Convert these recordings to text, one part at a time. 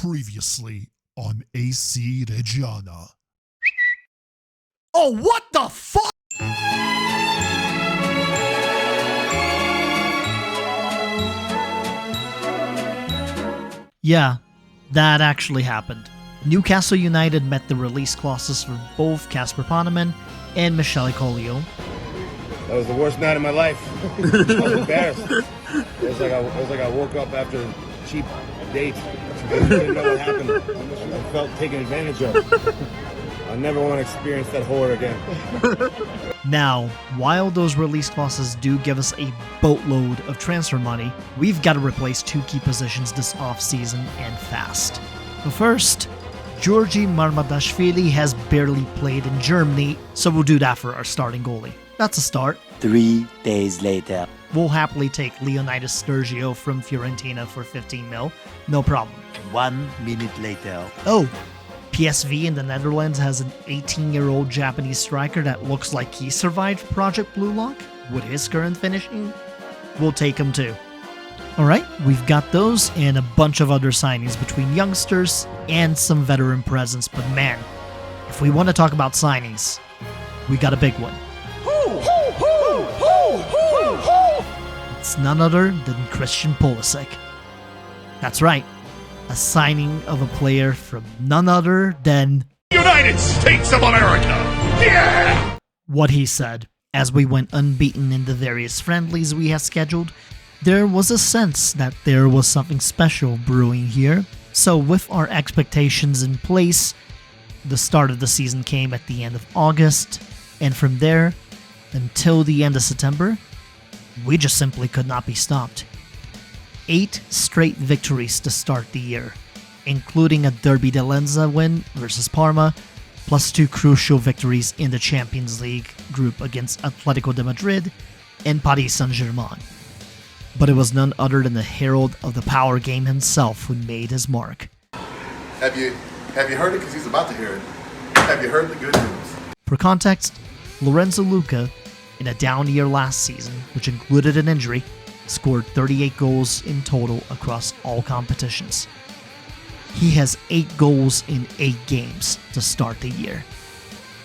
Previously on AC Reggiana. Oh, what the fuck? Yeah, that actually happened. Newcastle United met the release clauses for both Kasper Poneman and Michihiko. That was the worst night of my life. I was embarrassed. It was like I woke up after a cheap date. I didn't know what happened. I felt taken advantage of. I never want to experience that horror again. Now, while those release clauses do give us a boatload of transfer money, we've got to replace two key positions this offseason and fast. But first, Georgi Marmadashvili has barely played in Germany, so we'll do that for our starting goalie. That's a start. 3 days later. We'll happily take Leonidas Sturgio from Fiorentina for 15 mil. No problem. 1 minute later. Oh, PSV in the Netherlands has an 18-year-old Japanese striker that looks like he survived Project Blue Lock with his current finishing. We'll take him too. Alright, we've got those and a bunch of other signings between youngsters and some veteran presence, but man, if we want to talk about signings, we got a big one. It's none other than Christian Pulisic. That's right, a signing of a player from none other than United States of America! Yeah! What he said. As we went unbeaten in the various friendlies we had scheduled, there was a sense that there was something special brewing here. So with our expectations in place, the start of the season came at the end of August, and from there, until the end of September, we just simply could not be stopped. 8 straight victories to start the year, including a Derby dell'Enza win versus Parma, plus 2 crucial victories in the Champions League group against Atletico de Madrid and Paris Saint-Germain. But it was none other than the herald of the power game himself who made his mark. Have you heard it? Because he's about to hear it. Have you heard the good news? For context, Lorenzo Luca, in a down year last season, which included an injury, scored 38 goals in total across all competitions. He has 8 goals in 8 games to start the year.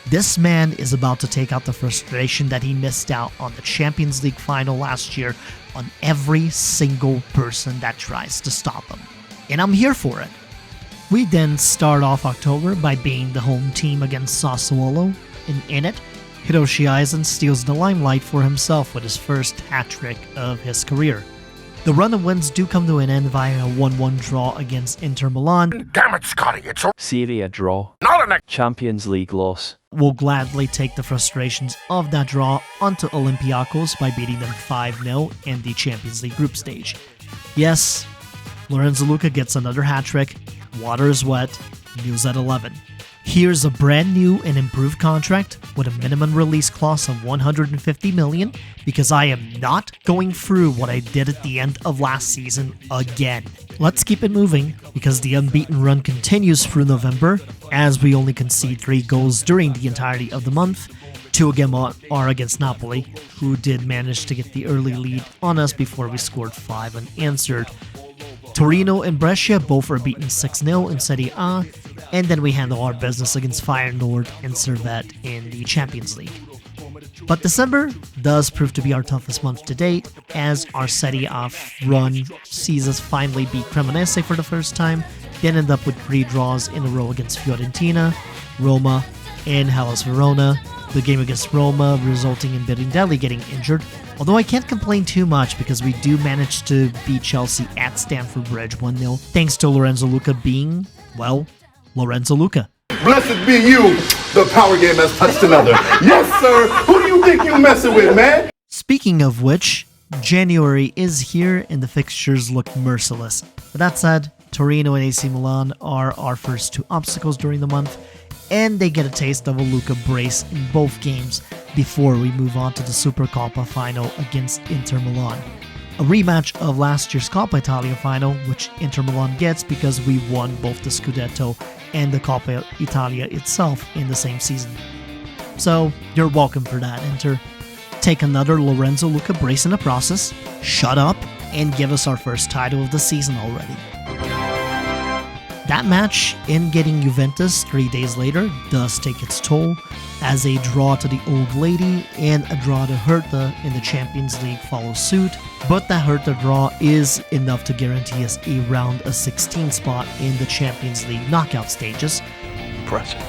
This man is about to take out the frustration that he missed out on the Champions League final last year on every single person that tries to stop him. And I'm here for it. We then start off October by being the home team against Sassuolo, and in it, Hiroshi Aizen steals the limelight for himself with his first hat-trick of his career. The run of wins do come to an end via a 1-1 draw against Inter Milan. Damn it, Scotty, it's a Serie A draw. not an Champions League loss. We'll gladly take the frustrations of that draw onto Olympiacos by beating them 5-0 in the Champions League group stage. Yes, Lorenzo Luca gets another hat-trick, water is wet, news at 11. Here's a brand new and improved contract with a minimum release clause of $150 million because I am not going through what I did at the end of last season again. Let's keep it moving because the unbeaten run continues through November as we only concede 3 goals during the entirety of the month. 2 of them are against Napoli, who did manage to get the early lead on us before we scored 5 unanswered. Torino and Brescia both are beaten 6-0 in Serie A, and then we handle our business against Feyenoord and Servette in the Champions League. But December does prove to be our toughest month to date, as our Serie A run sees us finally beat Cremonese for the first time, then end up with 3 draws in a row against Fiorentina, Roma, and Hellas Verona. The game against Roma resulting in Birindelli getting injured, although I can't complain too much because we do manage to beat Chelsea at Stamford Bridge 1-0, thanks to Lorenzo Luca being, well, Lorenzo Luca. Blessed be you, the power game has touched another. Yes, sir. Who do you think you're messing with, man? Speaking of which, January is here and the fixtures look merciless. But that said, Torino and AC Milan are our first 2 obstacles during the month, and they get a taste of a Luca brace in both games before we move on to the Supercoppa final against Inter Milan. A rematch of last year's Coppa Italia final, which Inter Milan gets because we won both the Scudetto and the Coppa Italia itself in the same season. So, you're welcome for that, Inter. Take another Lorenzo Luca brace in the process, shut up, and give us our first title of the season already. That match, in getting Juventus 3 days later, does take its toll, as a draw to the Old Lady and a draw to Hertha in the Champions League follow suit, but that Hertha draw is enough to guarantee us a round of 16 spot in the Champions League knockout stages. Impressive.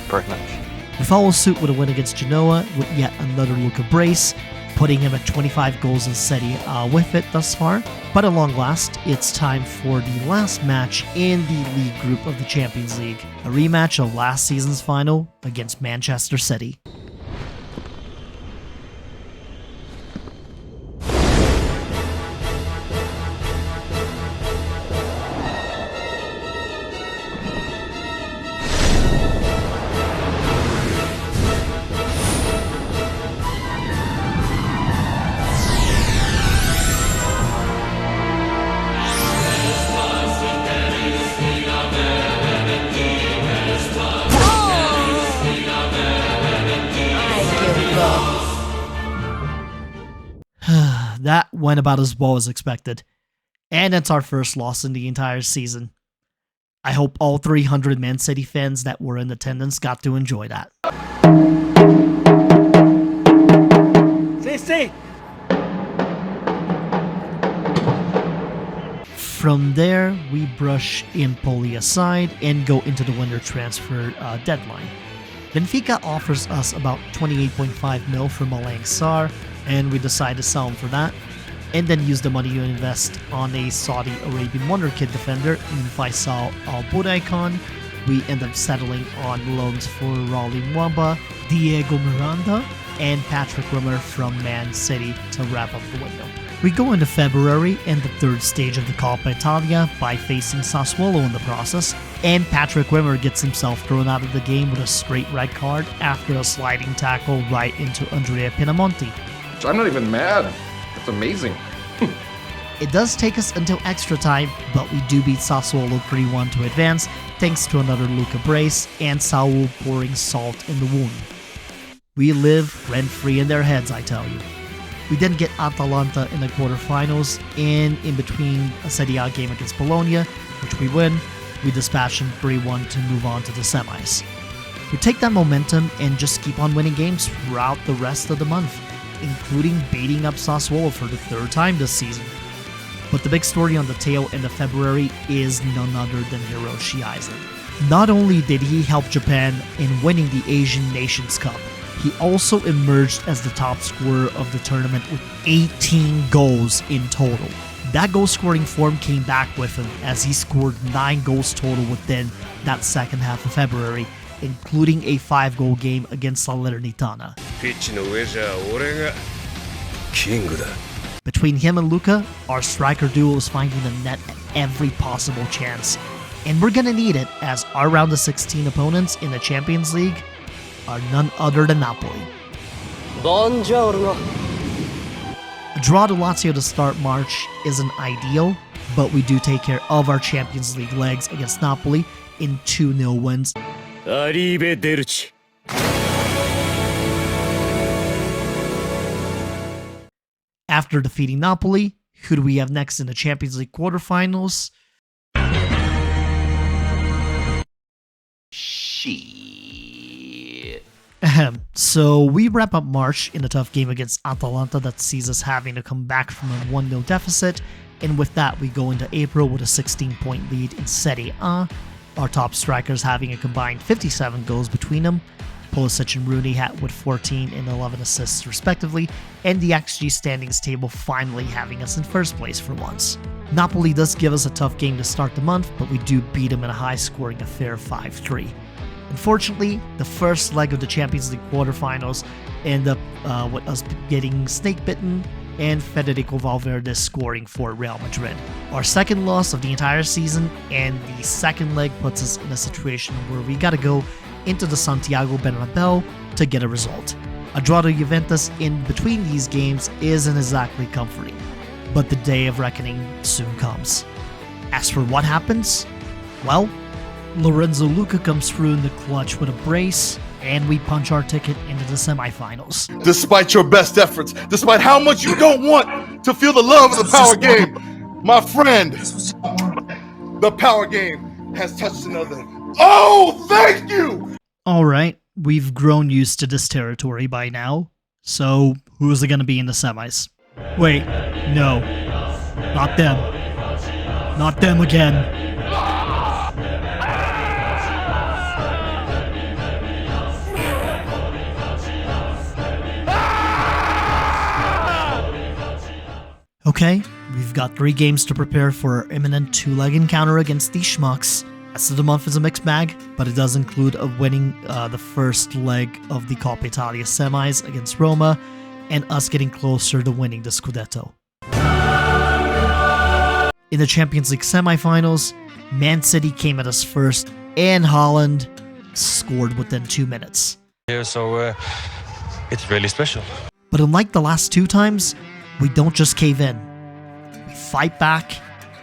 Very much. We follow suit with a win against Genoa with yet another Luka brace, putting him at 25 goals in Serie A with it thus far. But at long last, it's time for the last match in the league group of the Champions League, a rematch of last season's final against Manchester City. That went about as well as expected, and it's our first loss in the entire season. I hope all 300 Man City fans that were in attendance got to enjoy that. From there, we brush Empoli aside and go into the winter transfer deadline. Benfica offers us about 28.5 mil for Malang Sarr, and we decide to sell him for that, and then use the money to invest on a Saudi Arabian wonder kid defender in Faisal Al-Budaikon. We end up settling on loans for Raleigh Mwamba, Diego Miranda, and Patrick Rimmer from Man City to wrap up the window. We go into February and the third stage of the Coppa Italia by facing Sassuolo in the process, and Patrick Rimmer gets himself thrown out of the game with a straight red card after a sliding tackle right into Andrea Pinamonti. I'm not even mad. It's amazing. It does take us until extra time, but we do beat Sassuolo 3-1 to advance, thanks to another Luka brace and Saul pouring salt in the wound. We live rent-free in their heads, I tell you. We then get Atalanta in the quarterfinals, and in between a Serie A game against Bologna, which we win, we dispatch them 3-1 to move on to the semis. We take that momentum and just keep on winning games throughout the rest of the month, including beating up Sassuolo for the third time this season. But the big story on the tail end of February is none other than Hiroshi Aizen. Not only did he help Japan in winning the Asian Nations Cup, he also emerged as the top scorer of the tournament with 18 goals in total. That goal-scoring form came back with him as he scored 9 goals total within that second half of February, including a 5-goal game against Salernitana. Between him and Luka, our striker duo is finding the net at every possible chance. And we're gonna need it, as our round of 16 opponents in the Champions League are none other than Napoli. Buongiorno. A draw to Lazio to start March isn't ideal, but we do take care of our Champions League legs against Napoli in 2-0 wins. Arrivederci. After defeating Napoli, who do we have next in the Champions League quarterfinals? So we wrap up March in a tough game against Atalanta that sees us having to come back from a 1-0 deficit, and with that we go into April with a 16-point lead in Serie A, our top strikers having a combined 57 goals between them, Pulisic and Rooney with 14 and 11 assists respectively, and the XG standings table finally having us in first place for once. Napoli does give us a tough game to start the month, but we do beat them in a high-scoring affair 5-3. Unfortunately, the first leg of the Champions League quarterfinals end up with us getting snake-bitten and Federico Valverde scoring for Real Madrid. Our second loss of the entire season, and the second leg puts us in a situation where we gotta go into the Santiago Bernabeu to get a result. A draw to Juventus in between these games isn't exactly comforting, but the day of reckoning soon comes. As for what happens, well, Lorenzo Luca comes through in the clutch with a brace, and we punch our ticket into the semifinals. Despite your best efforts, despite how much you don't want to feel the love of the power game, my friend, the power game has touched another. Oh, thank you! Alright, we've grown used to this territory by now. So, who's it gonna be in the semis? Wait, no. Not them. Not them again. Okay, we've got 3 games to prepare for our imminent 2-leg encounter against these schmucks. Rest of the month is a mixed bag, but it does include winning the first leg of the Coppa Italia semis against Roma, and us getting closer to winning the Scudetto. In the Champions League semifinals, Man City came at us first, and Holland scored within 2 minutes. Yeah, so it's really special. But unlike the last 2 times, we don't just cave in. We fight back,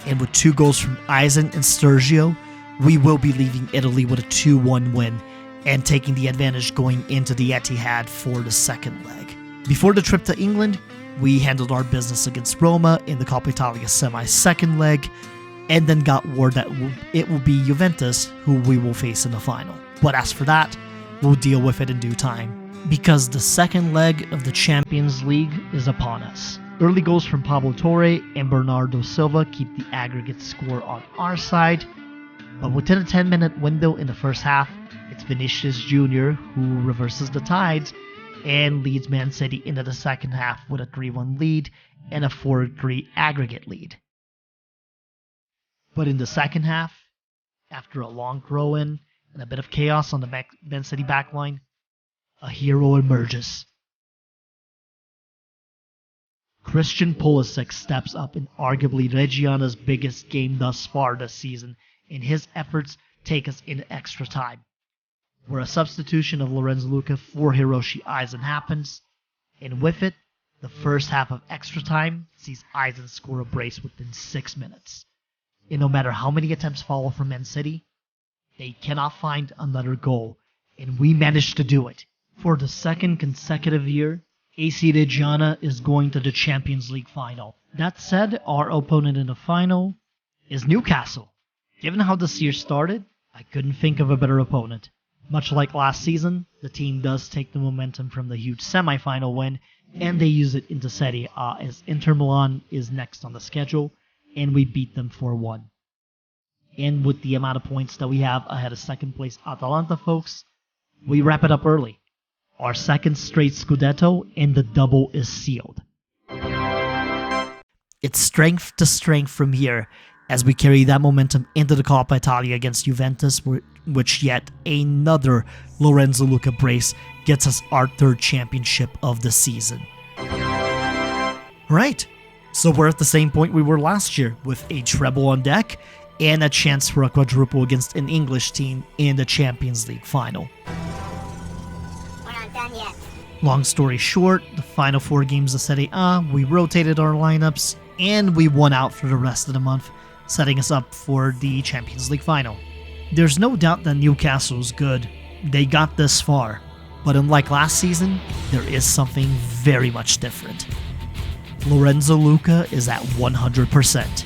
and with 2 goals from Eisen and Sturgio, we will be leaving Italy with a 2-1 win and taking the advantage going into the Etihad for the second leg. Before the trip to England, we handled our business against Roma in the Coppa Italia semi-second leg, and then got word that it will be Juventus who we will face in the final. But as for that, we'll deal with it in due time, because the second leg of the Champions League is upon us. Early goals from Pablo Torre and Bernardo Silva keep the aggregate score on our side, but within a 10-minute window in the first half, it's Vinicius Jr. who reverses the tides and leads Man City into the second half with a 3-1 lead and a 4-3 aggregate lead. But in the second half, after a long throw-in and a bit of chaos on the Man City backline, a hero emerges. Christian Pulisic steps up in arguably Reggiana's biggest game thus far this season, and his efforts take us into extra time, where a substitution of Lorenzo Luca for Hiroshi Eisen happens, and with it, the first half of extra time sees Eisen score a brace within 6 minutes. And no matter how many attempts follow from Man City, they cannot find another goal, and we managed to do it. For the second consecutive year, AC Reggiana is going to the Champions League final. That said, our opponent in the final is Newcastle. Given how this year started, I couldn't think of a better opponent. Much like last season, the team does take the momentum from the huge semi-final win, and they use it into Serie A as Inter Milan is next on the schedule, and we beat them 4-1. And with the amount of points that we have ahead of second place Atalanta, folks, we wrap it up early. Our second straight Scudetto, and the double is sealed. It's strength to strength from here, as we carry that momentum into the Coppa Italia against Juventus, which yet another Lorenzo Luca brace gets us our 3rd championship of the season. Right, so we're at the same point we were last year, with a treble on deck, and a chance for a quadruple against an English team in the Champions League final. Long story short, the final 4 games of Serie A, we rotated our lineups, and we won out for the rest of the month, setting us up for the Champions League final. There's no doubt that Newcastle's good. They got this far. But unlike last season, there is something very much different. Lorenzo Luca is at 100%.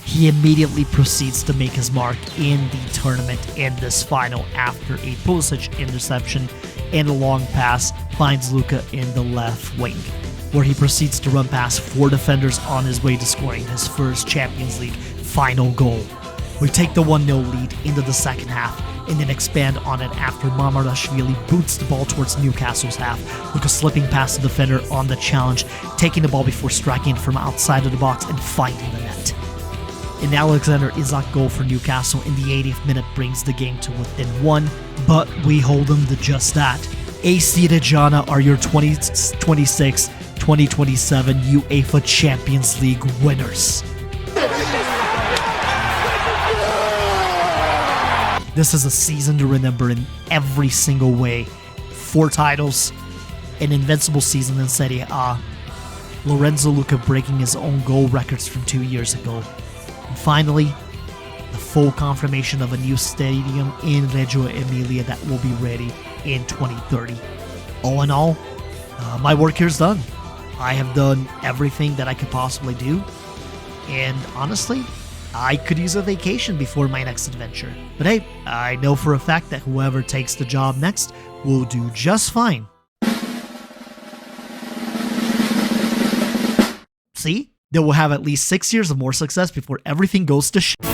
He immediately proceeds to make his mark in the tournament and this final after a Pulisic interception and a long pass finds Luca in the left wing, where he proceeds to run past 4 defenders on his way to scoring his first Champions League final goal. We take the 1-0 lead into the second half and then expand on it after Mamarashvili boots the ball towards Newcastle's half, Luca slipping past the defender on the challenge, taking the ball before striking it from outside of the box and finding the net. An Alexander Isak goal for Newcastle in the 80th minute brings the game to within 1, but we hold them to just that. AC Reggiana are your 2026-2027 UEFA Champions League winners. This is a season to remember in every single way. 4 titles, an invincible season in Serie A, Lorenzo Luca breaking his own goal records from 2 years ago, and finally, the full confirmation of a new stadium in Reggio Emilia that will be ready in 2030. All in all, my work here is done. I have done everything that I could possibly do, and honestly, I could use a vacation before my next adventure. But hey, I know for a fact that whoever takes the job next will do just fine. See? They will have at least 6 years of more success before everything goes to shit.